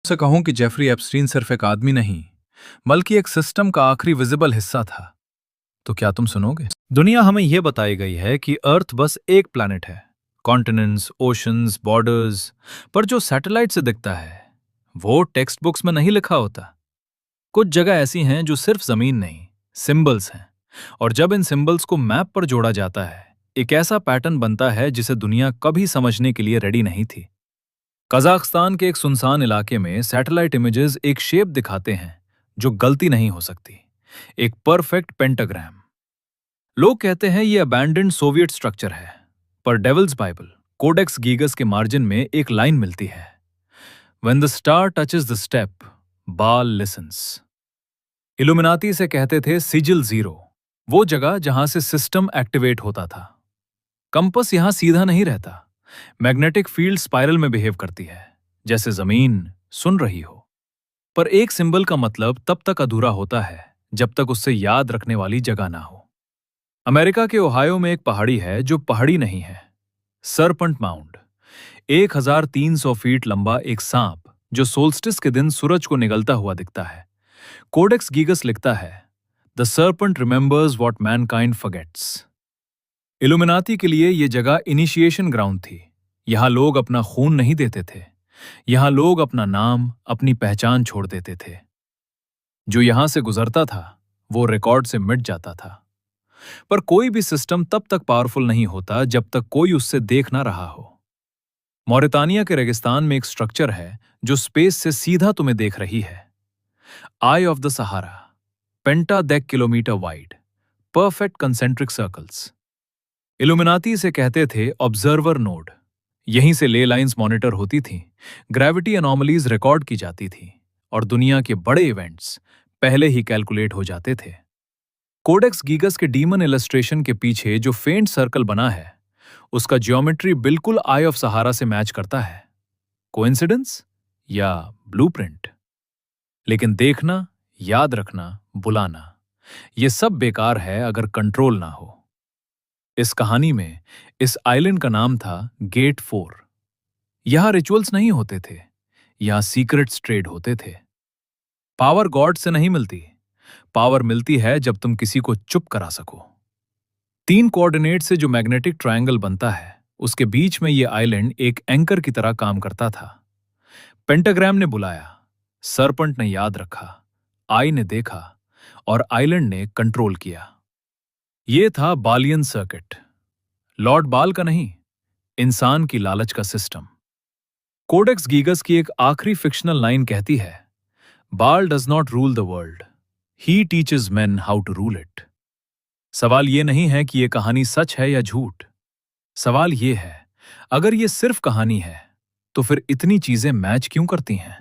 से कहूं कि जेफरी एप्स्टीन सिर्फ एक आदमी नहीं बल्कि एक सिस्टम का आखिरी विजिबल हिस्सा था, तो क्या तुम सुनोगे? दुनिया हमें यह बताई गई है कि अर्थ बस एक प्लैनेट है। कॉन्टिनेंट्स, ओशंस, बॉर्डर्स, पर जो सैटेलाइट से दिखता है वो टेक्स्ट बुक्स में नहीं लिखा होता। कुछ जगह ऐसी हैं जो सिर्फ जमीन नहीं, सिंबल्स हैं, और जब इन सिंबल्स को मैप पर जोड़ा जाता है एक ऐसा पैटर्न बनता है जिसे दुनिया कभी समझने के लिए रेडी नहीं थी। कजाकिस्तान के एक सुनसान इलाके में सैटेलाइट इमेजेस एक शेप दिखाते हैं जो गलती नहीं हो सकती, एक परफेक्ट पेंटाग्राम। लोग कहते हैं ये अबैंडन्ड सोवियत स्ट्रक्चर है, पर डेविल्स बाइबल कोडेक्स गीगस के मार्जिन में एक लाइन मिलती है, when the star touches the step, बाल लिसन्स। इल्यूमिनाती से कहते थे सिजिल जीरो, वो जगह जहां से सिस्टम एक्टिवेट होता था। कंपस यहां सीधा नहीं रहता, मैग्नेटिक फील्ड स्पाइरल में बिहेव करती है, जैसे जमीन सुन रही हो। पर एक सिंबल का मतलब तब तक अधूरा होता है जब तक उससे याद रखने वाली जगह ना हो। अमेरिका के ओहायो में एक पहाड़ी है जो पहाड़ी नहीं है, सरपंट माउंड। 1300 फीट लंबा एक सांप जो सोल्स्टिस के दिन सूरज को निगलता हुआ दिखता है। कोडेक्स गीगस लिखता है, the serpent remembers what mankind forgets. Illuminati के लिए यह जगह इनिशिएशन ग्राउंड थी। यहां लोग अपना खून नहीं देते थे, यहां लोग अपना नाम, अपनी पहचान छोड़ देते थे। जो यहां से गुजरता था वो रिकॉर्ड से मिट जाता था। पर कोई भी सिस्टम तब तक पावरफुल नहीं होता जब तक कोई उससे देख ना रहा हो। मौरितानिया के रेगिस्तान में एक स्ट्रक्चर है जो स्पेस से सीधा तुम्हें देख रही है। आई ऑफ द सहारा, पेंटाडेक kilometre wide, perfect concentric circles. Illuminati से कहते थे ऑब्जर्वर नोड। यहीं से ले लाइंस मॉनिटर होती थीं, ग्रेविटी एनॉमलीज रिकॉर्ड की जाती थी, और दुनिया के बड़े इवेंट्स पहले ही कैलकुलेट हो जाते थे। कोडेक्स गीगस के डीमन इलस्ट्रेशन के पीछे जो फेंट सर्कल बना है उसका ज्योमेट्री बिल्कुल आई ऑफ सहारा से मैच करता है। कोइंसिडेंस या ब्लूप्रिंट? लेकिन देखना, याद रखना, बुलाना, यह सब बेकार है अगर कंट्रोल ना हो। इस कहानी में इस आइलैंड का नाम था गेट 4। यहां रिचुअल्स नहीं होते थे, यहां सीक्रेट्स ट्रेड होते थे। पावर गॉड से नहीं मिलती, पावर मिलती है जब तुम किसी को चुप करा सको। 3 कोऑर्डिनेट से जो मैग्नेटिक ट्रायंगल बनता है उसके बीच में यह आइलैंड एक एंकर की तरह काम करता था। पेंटाग्राम ने बुलाया, सरपंट ने याद रखा, आई ने देखा, और आइलैंड ने कंट्रोल किया। यह था बालियन सर्किट, लॉर्ड बाल का नहीं, इंसान की लालच का सिस्टम। कोडेक्स गीगस की एक आखिरी फिक्शनल लाइन कहती है, Baal does not rule the world, he teaches men how to rule it. सवाल यह नहीं है कि यह कहानी सच है या झूठ, सवाल यह है, अगर यह सिर्फ कहानी है तो फिर इतनी चीजें मैच क्यों करती हैं?